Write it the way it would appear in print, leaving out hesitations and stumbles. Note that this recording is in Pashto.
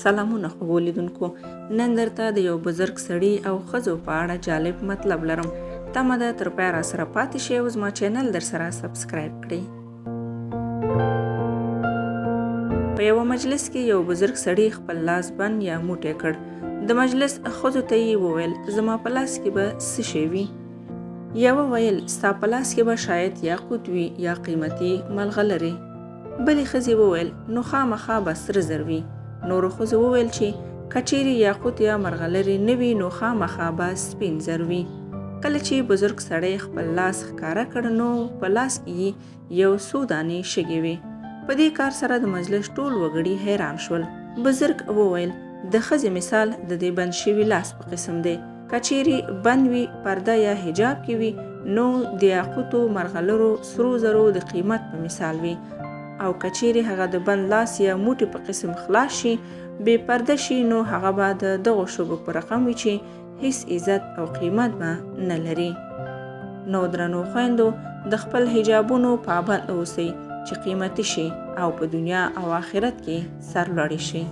سلامونه خوږو لیدونکو، نن درته د یو بزرګ سړي او ښځو په اړه جالب مطلب لرم. تمه ده تر پایه راسره پاتې شئ او زما چینل درسره سبسکرایب کړئ. په یوه مجلس کې یو بزرګ سړي خپل لاس بند یا موټی کړ. د مجلس ښځو ته یې وویل زما په لاس کې به څه شی وي؟ یوه ویل ستا په لاس کې به شاید یاقوت وي یا قیمتي ملغلرې. بلې ښځې وویل نو خامخا به سره زر وي. نورو ښځو وویل چې که چیرې یاقوت یا مرغلرې نه وي نو خامخا به سپین زر وي. کله چې بزرګ سړی خپل لاس ښکاره کړ نو په لاس کې یې یو څو دانې شګې وې. په دې کار سره د مجلس ټول وګړي حیران شول. بزرګ وویل د ښځې مثال د دې بند شوي لاس په قسم دی. که چیرې بند وي، پرده یا حجاب کې وي نو د یاقوتو مرغلرو سرو زرو د قیمت په مثال وي. او که چیرې هغه د بند لاس یا موټي په قسم خلاص شي، بې پرده شي، نو هغه به د دغو شګو په رقم وي چې هیڅ عزت او قیمت به نه لري. نو درنو خویندو، د خپل حجابونو پابند اوسئ چې قیمتي شي او په دنیا او آخرت کې سرلوړي شي.